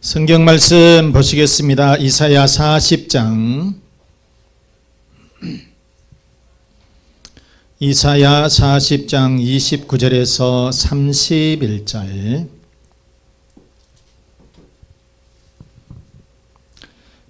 성경 말씀 보시겠습니다. 이사야 40장 이사야 40장 29절에서 31절.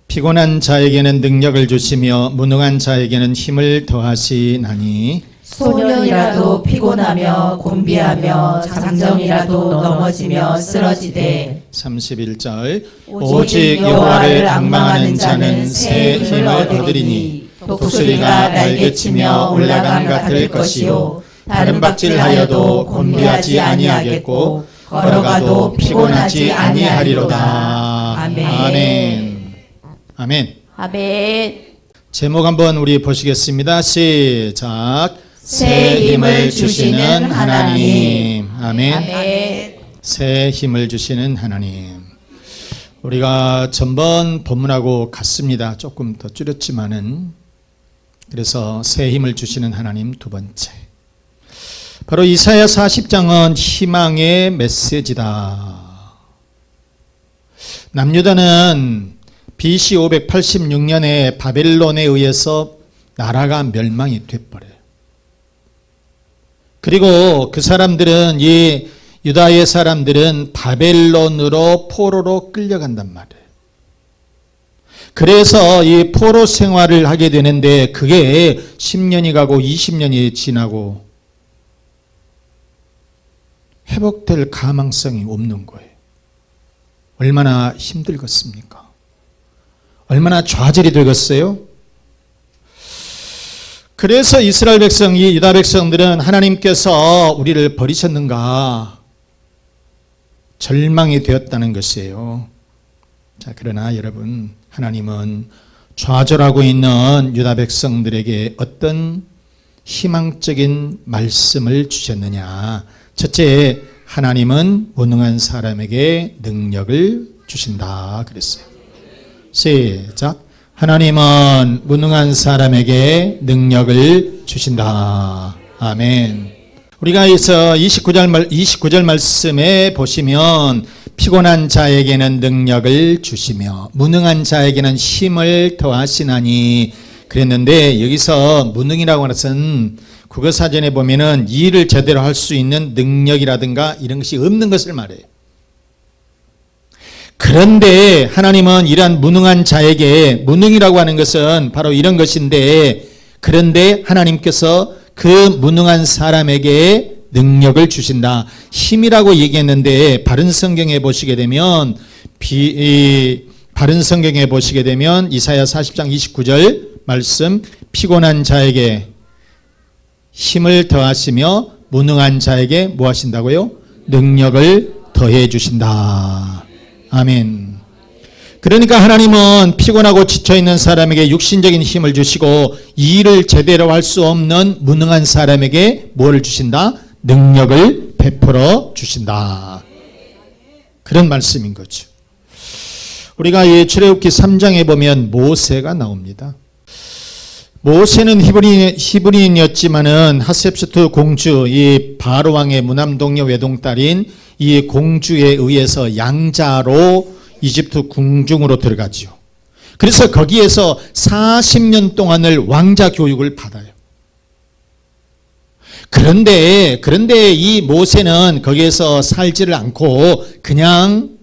피곤한 자에게는 능력을 주시며 무능한 자에게는 힘을 더하시나니 소년이라도 피곤하며 곤비하며 장정이라도 넘어지며 쓰러지되 31절. 오직 여호와를 앙망하는 자는 새 힘을 얻으리니 독수리가 날개치며 올라감 같을 것이요 다른 박질하여도 곤비하지 아니하겠고 걸어가도 피곤하지 아니하리로다. 아멘. 아멘. 아멘. 아멘. 제목 한번 우리 보시겠습니다. 시작. 새 힘을 주시는 하나님. 아멘. 아멘. 새 힘을 주시는 하나님. 우리가 전번 본문하고 같습니다. 조금 더 줄였지만은, 그래서 새 힘을 주시는 하나님 두 번째. 바로 이사야 40장은 희망의 메시지다. 남유다는 BC 586년에 바벨론에 의해서 나라가 멸망이 돼버려요. 그리고 그 사람들은, 이 유다의 사람들은 바벨론으로 포로로 끌려간단 말이에요. 그래서 이 포로 생활을 하게 되는데 그게 10년이 가고 20년이 지나고 회복될 가망성이 없는 거예요. 얼마나 힘들겠습니까? 얼마나 좌절이 되겠어요? 그래서 이스라엘 백성, 이 유다 백성들은 하나님께서 우리를 버리셨는가 절망이 되었다는 것이에요. 자, 그러나 여러분, 하나님은 좌절하고 있는 유다 백성들에게 어떤 희망적인 말씀을 주셨느냐. 첫째, 하나님은 무능한 사람에게 능력을 주신다 그랬어요. 시작. 하나님은 무능한 사람에게 능력을 주신다. 아멘. 우리가 여기서 29절 말씀에 보시면 피곤한 자에게는 능력을 주시며 무능한 자에게는 힘을 더하시나니 그랬는데, 여기서 무능이라고 하는 것은 국어사전에 보면은 일을 제대로 할 수 있는 능력이라든가 이런 것이 없는 것을 말해요. 그런데 하나님은 이러한 무능한 자에게, 무능이라고 하는 것은 바로 이런 것인데, 그런데 하나님께서 그 무능한 사람에게 능력을 주신다. 힘이라고 얘기했는데 바른 성경에 보시게 되면 바른 성경에 보시게 되면 이사야 40장 29절 말씀, 피곤한 자에게 힘을 더하시며 무능한 자에게 뭐 하신다고요? 능력을 더해 주신다. 아멘. 그러니까 하나님은 피곤하고 지쳐있는 사람에게 육신적인 힘을 주시고 이 일을 제대로 할 수 없는 무능한 사람에게 뭐를 주신다? 능력을 베풀어 주신다. 그런 말씀인 거죠. 우리가 이 출애굽기 3장에 보면 모세가 나옵니다. 모세는 히브리인이었지만은 하셉스트 공주, 이 바로 왕의 무남동녀 외동딸인 이 공주에 의해서 양자로 이집트 궁중으로 들어가죠. 그래서 거기에서 40년 동안을 왕자 교육을 받아요. 그런데 이 모세는 거기에서 살지를 않고 그냥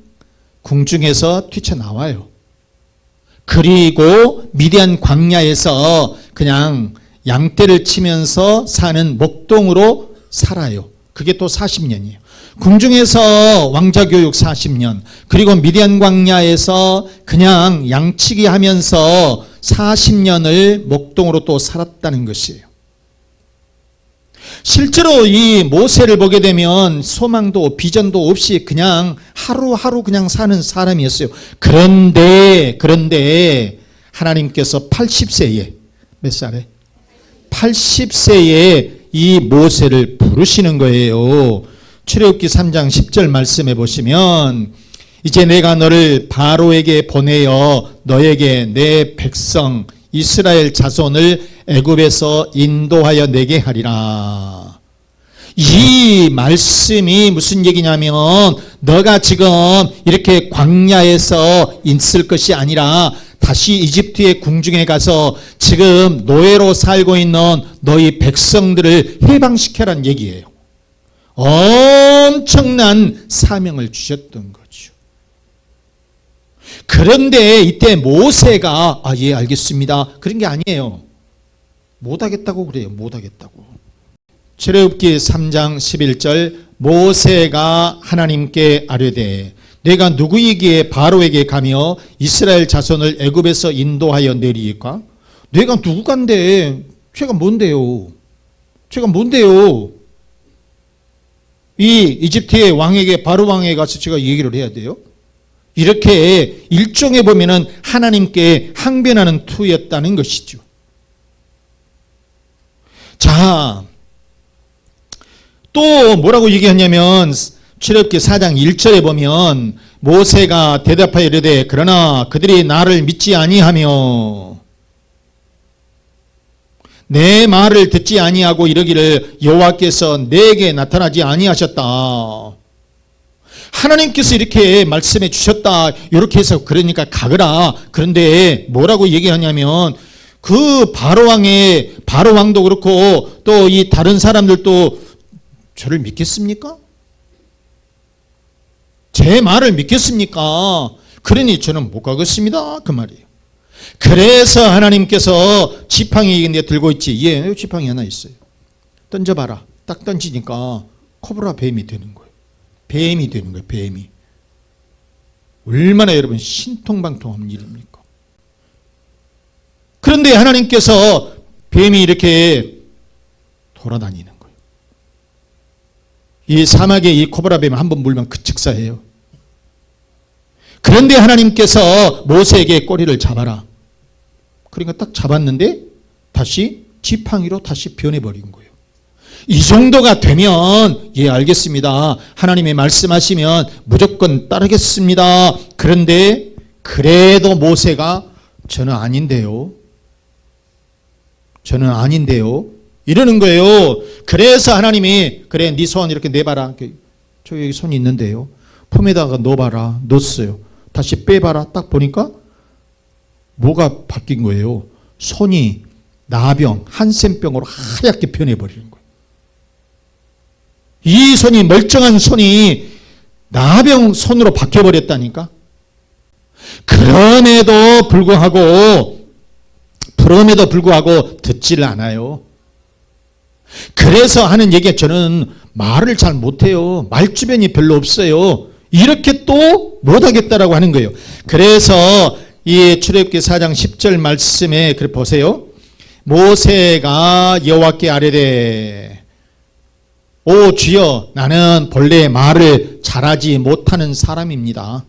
궁중에서 뛰쳐나와요. 그리고 미디안 광야에서 그냥 양떼를 치면서 사는 목동으로 살아요. 그게 또 40년이에요. 궁중에서 왕자교육 40년, 그리고 미디안 광야에서 그냥 양치기 하면서 40년을 목동으로 또 살았다는 것이에요. 실제로 이 모세를 보게 되면 소망도 비전도 없이 그냥 하루하루 그냥 사는 사람이었어요. 그런데 하나님께서 80세에, 몇 살에? 80세에 이 모세를 부르시는 거예요. 출애굽기 3장 10절 말씀해 보시면, 이제 내가 너를 바로에게 보내어 너에게 내 백성 이스라엘 자손을 애굽에서 인도하여 내게 하리라. 이 말씀이 무슨 얘기냐면 너가 지금 이렇게 광야에서 있을 것이 아니라 다시 이집트의 궁중에 가서 지금 노예로 살고 있는 너희 백성들을 해방시켜라는 얘기예요. 엄청난 사명을 주셨던 거죠. 그런데 이때 모세가 예 알겠습니다 그런 게 아니에요. 못하겠다고 그래요. 못하겠다고. 출애굽기 3장 11절 모세가 하나님께 아뢰되 내가 누구이기에 바로에게 가며 이스라엘 자손을 애굽에서 인도하여 내리까? 내가 누구간데? 제가 뭔데요? 제가 뭔데요? 이 이집트의 왕에게 바로 왕에게 가서 제가 얘기를 해야 돼요? 이렇게 일종에 보면은 하나님께 항변하는 투였다는 것이죠. 자, 또 뭐라고 얘기했냐면 출애굽기 4장 1절에 보면 모세가 대답하여 이르되 그러나 그들이 나를 믿지 아니하며 내 말을 듣지 아니하고 이르기를 여호와께서 내게 나타나지 아니하셨다. 하나님께서 이렇게 말씀해 주셨다. 이렇게 해서 그러니까 가거라. 그런데 뭐라고 얘기하냐면 그 바로 왕도 그렇고 또 이 다른 사람들도 저를 믿겠습니까? 제 말을 믿겠습니까? 그러니 저는 못 가겠습니다. 그 말이에요. 그래서 하나님께서 지팡이 들고 있지. 예, 지팡이 하나 있어요. 던져봐라. 딱 던지니까 코브라 뱀이 되는 거예요. 뱀이 되는 거예요. 뱀이. 얼마나 여러분 신통방통한 일입니까? 그런데 하나님께서 뱀이 이렇게 돌아다니는 거예요. 이 사막에 이 코브라 뱀을 한번 물면 그 즉사해요. 그런데 하나님께서 모세에게 꼬리를 잡아라. 그러니까 딱 잡았는데 다시 지팡이로 다시 변해버린 거예요. 이 정도가 되면 예 알겠습니다. 하나님이 말씀하시면 무조건 따르겠습니다. 그런데 그래도 모세가 저는 아닌데요. 저는 아닌데요. 이러는 거예요. 그래서 하나님이 그래 네 손 이렇게 내봐라. 저 여기 손이 있는데요. 품에다가 넣어봐라. 넣었어요. 다시 빼봐라. 딱 보니까 뭐가 바뀐 거예요. 손이 나병, 한센병으로 하얗게 변해버리는 거예요. 이 손이 멀쩡한 손이 나병 손으로 바뀌어버렸다니까. 그럼에도 불구하고 듣지를 않아요. 그래서 하는 얘기가 저는 말을 잘 못해요. 말주변이 별로 없어요. 이렇게 또 못하겠다라고 하는 거예요. 그래서 이 출애굽기 4장 10절 말씀에 그래 보세요. 모세가 여호와께 아뢰되 오 주여 나는 본래 말을 잘하지 못하는 사람입니다.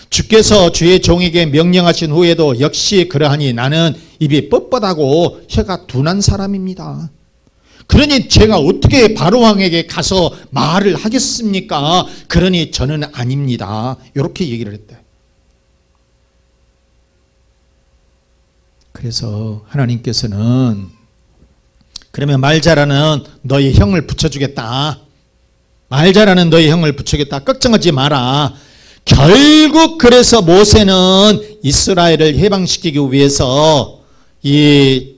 주께서 주의 종에게 명령하신 후에도 역시 그러하니 나는 입이 뻣뻣하고 혀가 둔한 사람입니다. 그러니 제가 어떻게 바로왕에게 가서 말을 하겠습니까? 그러니 저는 아닙니다. 이렇게 얘기를 했대. 그래서 하나님께서는 그러면 말 잘하는 너의 형을 붙여주겠다. 말 잘하는 너의 형을 붙여주겠다. 걱정하지 마라. 결국 그래서 모세는 이스라엘을 해방시키기 위해서 이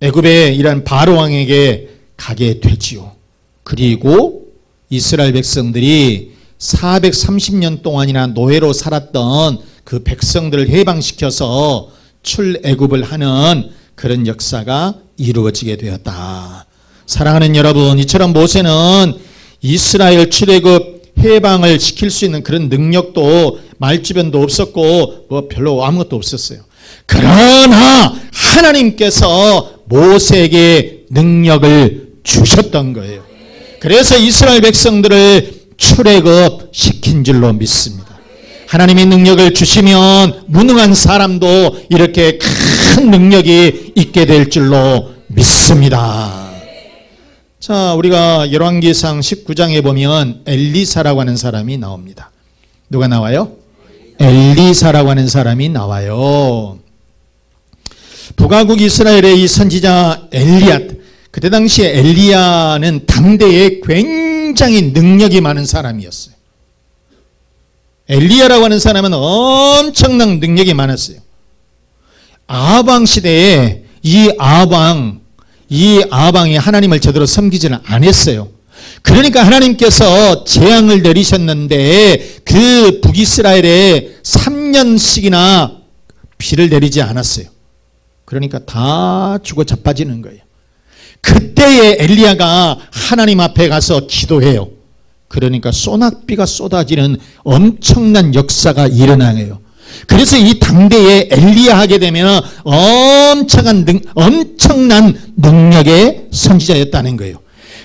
애굽의 이런 바로 왕에게 가게 되지요. 그리고 이스라엘 백성들이 430년 동안이나 노예로 살았던 그 백성들을 해방시켜서 출애굽을 하는 그런 역사가 이루어지게 되었다. 사랑하는 여러분, 이처럼 모세는 이스라엘 출애굽 해방을 시킬 수 있는 그런 능력도 말주변도 없었고 뭐 별로 아무것도 없었어요. 그러나 하나님께서 모세에게 능력을 주셨던 거예요. 그래서 이스라엘 백성들을 출애굽 시킨 줄로 믿습니다. 하나님의 능력을 주시면 무능한 사람도 이렇게 큰 능력이 있게 될 줄로 믿습니다. 자, 우리가 열왕기상 19장에 보면 엘리사라고 하는 사람이 나옵니다. 누가 나와요? 엘리사라고 하는 사람이 나와요. 북왕국 이스라엘의 이 선지자 엘리앗, 그때 당시에 엘리야는 당대에 굉장히 능력이 많은 사람이었어요. 엘리야라고 하는 사람은 엄청난 능력이 많았어요. 아합 시대에 이 아합이 하나님을 제대로 섬기지는 않았어요. 그러니까 하나님께서 재앙을 내리셨는데 그 북이스라엘에 3년씩이나 비를 내리지 않았어요. 그러니까 다 죽어 자빠지는 거예요. 그때에 엘리야가 하나님 앞에 가서 기도해요. 그러니까 소낙비가 쏟아지는 엄청난 역사가 일어나요. 그래서 이 당대에 엘리야 하게 되면 엄청난 능력의 선지자였다는 거예요.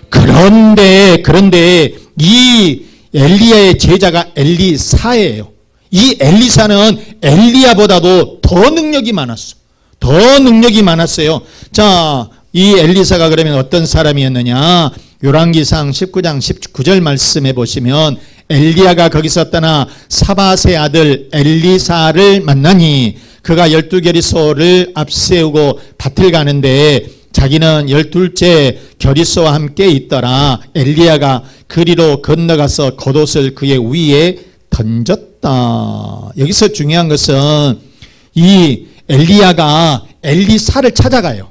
그런데 이 엘리야의 제자가 엘리사예요. 이 엘리사는 엘리야보다도 더 능력이 많았어요. 자, 이 엘리사가 그러면 어떤 사람이었느냐? 열왕기상 19장 19절 말씀해 보시면 엘리야가 거기서 떠나 사밧의 아들 엘리사를 만나니 그가 12겨리소를 앞세우고 밭을 가는데 자기는 12째 겨리소와 함께 있더라. 엘리야가 그리로 건너가서 겉옷을 그의 위에 던졌다. 여기서 중요한 것은 이 엘리야가 엘리사를 찾아가요.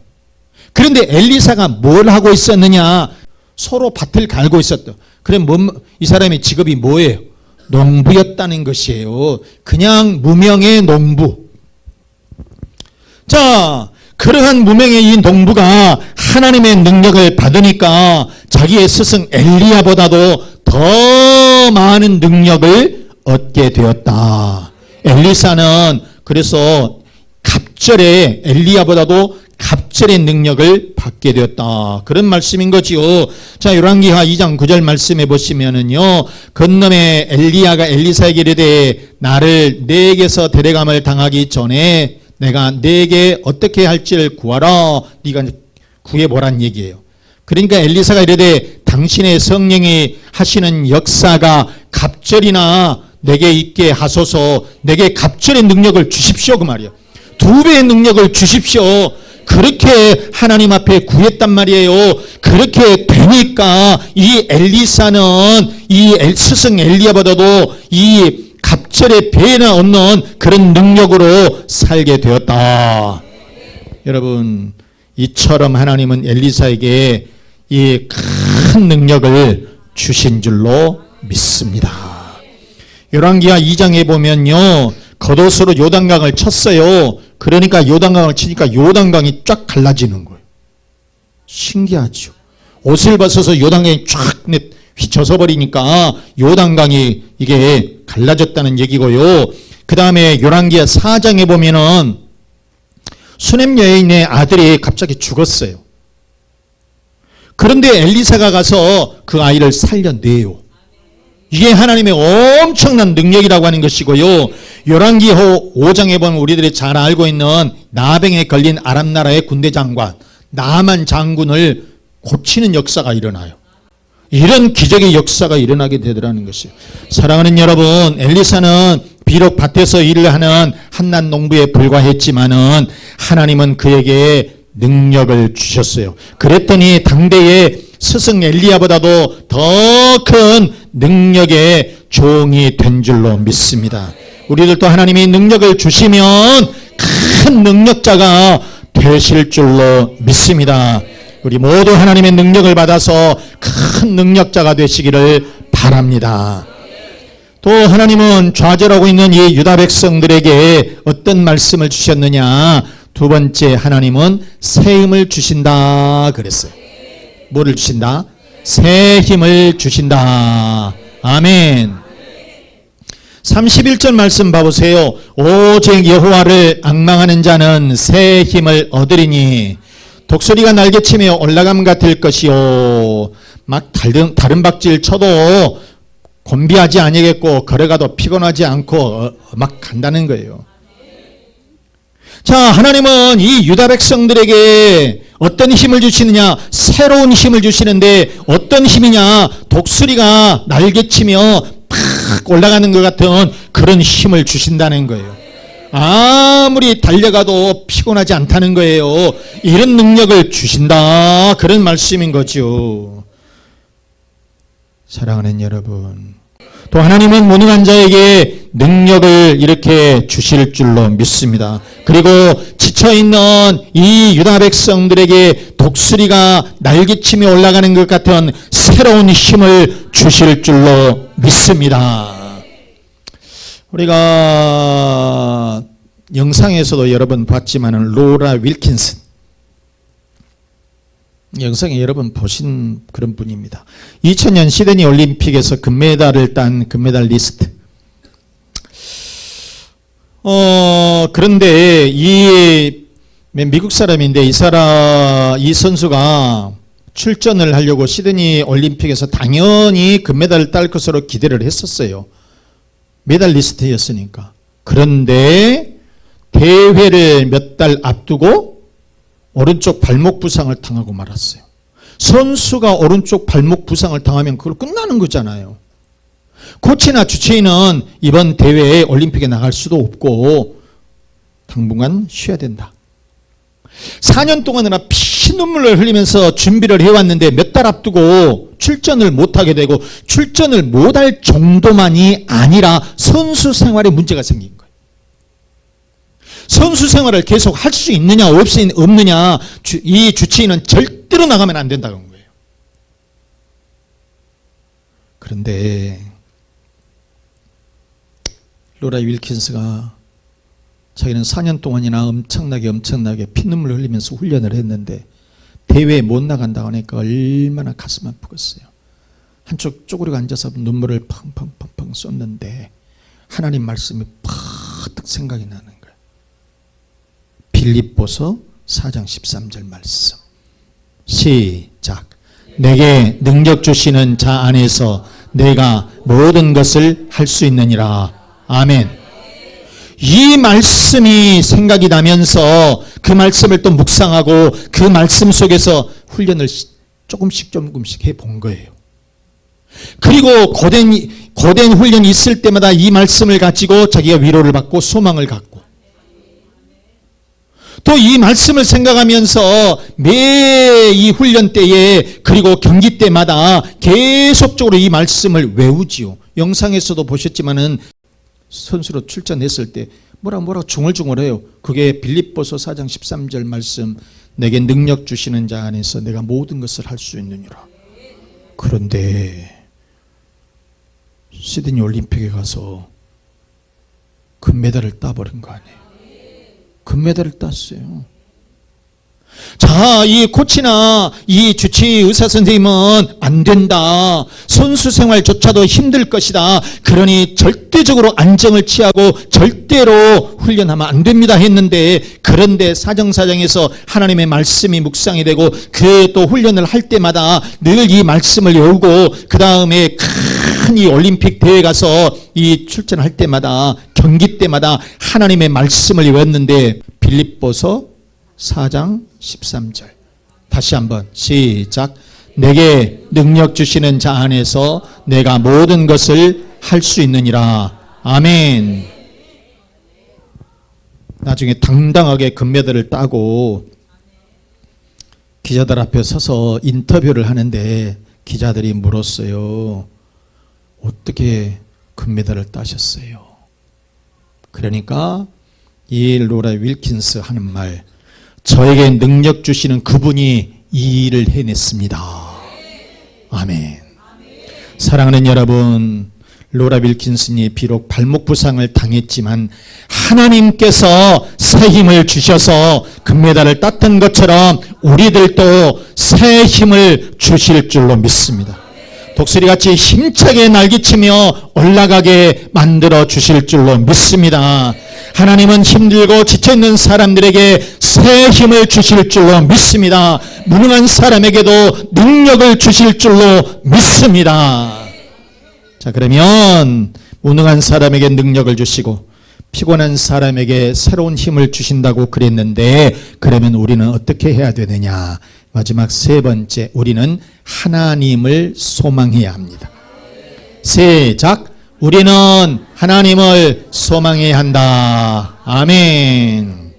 그런데 엘리사가 뭘 하고 있었느냐? 서로 밭을 갈고 있었다. 그럼 이 사람의 직업이 뭐예요? 농부였다는 것이에요. 그냥 무명의 농부. 자, 그러한 무명의 이 농부가 하나님의 능력을 받으니까 자기의 스승 엘리야보다도 더 많은 능력을 얻게 되었다. 엘리사는 그래서 갑절에 엘리야보다도 갑절의 능력을 받게 되었다. 그런 말씀인 거지요. 자, 열왕기하 2장 9절 말씀해 보시면은요. 건너에 엘리야가 엘리사에게 이르되 나를 네게서 데려감을 당하기 전에 내가 네게 어떻게 할지를 구하라. 네가 구해보란 얘기예요. 그러니까 엘리사가 이르되 당신의 성령이 하시는 역사가 갑절이나 내게 있게 하소서. 내게 갑절의 능력을 주십시오 그 말이에요. 2배의 능력을 주십시오. 그렇게 하나님 앞에 구했단 말이에요. 그렇게 되니까 이 엘리사는 이 스승 엘리야보다도 이 갑절의 배나 얻는 그런 능력으로 살게 되었다. 여러분, 이처럼 하나님은 엘리사에게 이 큰 능력을 주신 줄로 믿습니다. 열왕기하 2장에 보면요, 겉옷으로 요단강을 쳤어요. 그러니까 요단강을 치니까 요단강이 쫙 갈라지는 거예요. 신기하죠. 옷을 벗어서 요단강이 쫙 휘쳐서 버리니까 요단강이 이게 갈라졌다는 얘기고요. 그 다음에 열왕기하 4장에 보면은 수넴 여인의 아들이 갑자기 죽었어요. 그런데 엘리사가 가서 그 아이를 살려내요. 이게 하나님의 엄청난 능력이라고 하는 것이고요. 열왕기하 5장에 보면 우리들이 잘 알고 있는 나병에 걸린 아람 나라의 군대 장관 나만 장군을 고치는 역사가 일어나요. 이런 기적의 역사가 일어나게 되더라는 것이에요. 사랑하는 여러분, 엘리사는 비록 밭에서 일을 하는 한낱 농부에 불과했지만은 하나님은 그에게 능력을 주셨어요. 그랬더니 당대의 스승 엘리야보다도 더 큰 능력의 종이 된 줄로 믿습니다. 우리들도 하나님이 능력을 주시면 큰 능력자가 되실 줄로 믿습니다. 우리 모두 하나님의 능력을 받아서 큰 능력자가 되시기를 바랍니다. 또 하나님은 좌절하고 있는 이 유다 백성들에게 어떤 말씀을 주셨느냐? 두 번째, 하나님은 새 힘을 주신다 그랬어요. 뭐를 주신다? 새 힘을 주신다. 아멘. 31절 말씀 봐보세요. 오직 여호와를 앙망하는 자는 새 힘을 얻으리니 독수리가 날개치며 올라감 같을 것이요. 막 다른 박질 쳐도 곤비하지 아니겠고 걸어가도 피곤하지 않고 막 간다는 거예요. 자, 하나님은 이 유다 백성들에게 어떤 힘을 주시느냐? 새로운 힘을 주시는데 어떤 힘이냐? 독수리가 날개치며 팍 올라가는 것 같은 그런 힘을 주신다는 거예요. 아무리 달려가도 피곤하지 않다는 거예요. 이런 능력을 주신다. 그런 말씀인 거죠. 사랑하는 여러분, 또 하나님은 무능한 자에게 능력을 이렇게 주실 줄로 믿습니다. 그리고 지쳐있는 이 유다 백성들에게 독수리가 날개치며 올라가는 것 같은 새로운 힘을 주실 줄로 믿습니다. 우리가 영상에서도 여러 번 봤지만 로라 윌킨슨, 영상에 여러 번 보신 그런 분입니다. 2000년 시드니 올림픽에서 금메달을 딴 금메달리스트. 그런데 이 미국 사람인데 이 선수가 출전을 하려고 시드니 올림픽에서 당연히 금메달을 딸 것으로 기대를 했었어요. 메달리스트였으니까. 그런데 대회를 몇 달 앞두고 오른쪽 발목 부상을 당하고 말았어요. 선수가 오른쪽 발목 부상을 당하면 그걸 끝나는 거잖아요. 코치나 주치의는 이번 대회에 올림픽에 나갈 수도 없고 당분간 쉬어야 된다. 4년 동안이나 피눈물을 흘리면서 준비를 해왔는데 몇 달 앞두고 출전을 못하게 되고, 출전을 못할 정도만이 아니라 선수 생활에 문제가 생긴 거예요. 선수 생활을 계속 할 수 있느냐 없느냐, 이 주치의는 절대로 나가면 안 된다는 거예요. 그런데 로라 윌킨스가 자기는 4년 동안이나 엄청나게 피눈물을 흘리면서 훈련을 했는데 대회에 못 나간다고 하니까 얼마나 가슴 아프겠어요. 한쪽 쪼그리고 앉아서 눈물을 펑펑펑펑 쏟는데 하나님 말씀이 팍 생각이 나는 거예요. 빌립보서 4장 13절 말씀. 시작. 내게 능력 주시는 자 안에서 내가 모든 것을 할 수 있느니라. 아멘. 이 말씀이 생각이 나면서 그 말씀을 또 묵상하고 그 말씀 속에서 훈련을 조금씩 해본 거예요. 그리고 고된 훈련이 있을 때마다 이 말씀을 가지고 자기가 위로를 받고 소망을 갖고, 또 이 말씀을 생각하면서 매 이 훈련 때에 그리고 경기 때마다 계속적으로 이 말씀을 외우지요. 영상에서도 보셨지만은 선수로 출전했을 때 뭐라 중얼중얼해요. 그게 빌립보서 4장 13절 말씀, 내게 능력 주시는 자 안에서 내가 모든 것을 할 수 있느니라. 그런데 시드니 올림픽에 가서 금메달을 따버린 거 아니에요. 금메달을 땄어요. 자, 이 코치나 이 주치의 의사 선생님은 안 된다. 선수 생활조차도 힘들 것이다. 그러니 절대적으로 안정을 취하고 절대로 훈련하면 안 됩니다 했는데, 그런데 사정사정에서 하나님의 말씀이 묵상이 되고 그 또 훈련을 할 때마다 늘 이 말씀을 외우고 그 다음에 큰 이 올림픽 대회 가서 이 출전할 때마다 경기 때마다 하나님의 말씀을 외웠는데, 빌립보서 4장 13절 다시 한번 시작. 내게 능력 주시는 자 안에서 내가 모든 것을 할 수 있느니라. 아멘. 나중에 당당하게 금메달을 따고 기자들 앞에 서서 인터뷰를 하는데 기자들이 물었어요. 어떻게 금메달을 따셨어요? 그러니까 이 로라 윌킨스 하는 말, 저에게 능력 주시는 그분이 이 일을 해냈습니다. 아멘. 사랑하는 여러분, 로라 윌킨슨이 비록 발목 부상을 당했지만 하나님께서 새 힘을 주셔서 금메달을 땄던 것처럼 우리들도 새 힘을 주실 줄로 믿습니다. 독수리같이 힘차게 날개치며 올라가게 만들어 주실 줄로 믿습니다. 하나님은 힘들고 지쳐있는 사람들에게 새 힘을 주실 줄로 믿습니다. 무능한 사람에게도 능력을 주실 줄로 믿습니다. 자, 그러면 무능한 사람에게 능력을 주시고 피곤한 사람에게 새로운 힘을 주신다고 그랬는데, 그러면 우리는 어떻게 해야 되느냐? 마지막 세 번째, 우리는 하나님을 소망해야 합니다. 시작. 우리는 하나님을 소망해야 한다. 아멘.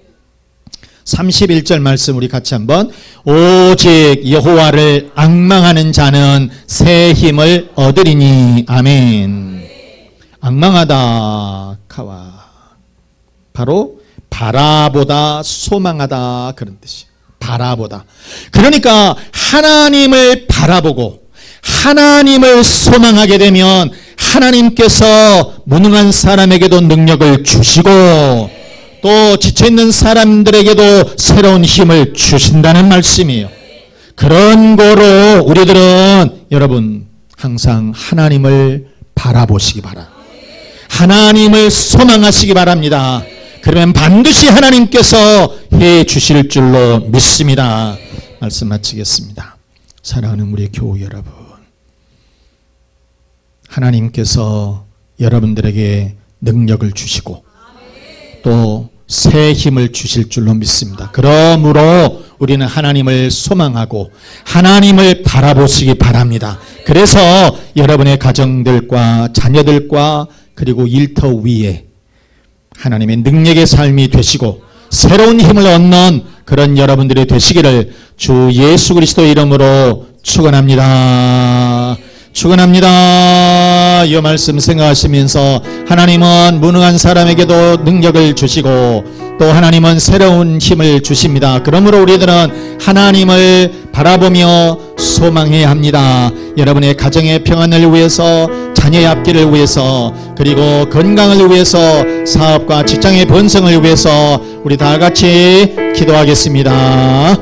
31절 말씀 우리 같이 한번. 오직 여호와를 앙망하는 자는 새 힘을 얻으리니. 아멘. 앙망하다 카와 바로 바라보다, 소망하다, 그런 뜻이에요. 바라보다. 그러니까 하나님을 바라보고 하나님을 소망하게 되면 하나님께서 무능한 사람에게도 능력을 주시고 또 지쳐있는 사람들에게도 새로운 힘을 주신다는 말씀이에요. 그런 거로 우리들은 여러분 항상 하나님을 바라보시기 바랍니다. 하나님을 소망하시기 바랍니다. 그러면 반드시 하나님께서 해 주실 줄로 믿습니다. 말씀 마치겠습니다. 사랑하는 우리 교우 여러분, 하나님께서 여러분들에게 능력을 주시고 또 새 힘을 주실 줄로 믿습니다. 그러므로 우리는 하나님을 소망하고 하나님을 바라보시기 바랍니다. 그래서 여러분의 가정들과 자녀들과 그리고 일터 위에 하나님의 능력의 삶이 되시고 새로운 힘을 얻는 그런 여러분들이 되시기를 주 예수 그리스도의 이름으로 축원합니다. 축원합니다. 이 말씀 생각하시면서 하나님은 무능한 사람에게도 능력을 주시고 또 하나님은 새로운 힘을 주십니다. 그러므로 우리들은 하나님을 바라보며 소망해야 합니다. 여러분의 가정의 평안을 위해서, 자녀의 앞길을 위해서, 그리고 건강을 위해서, 사업과 직장의 번성을 위해서 우리 다 같이 기도하겠습니다.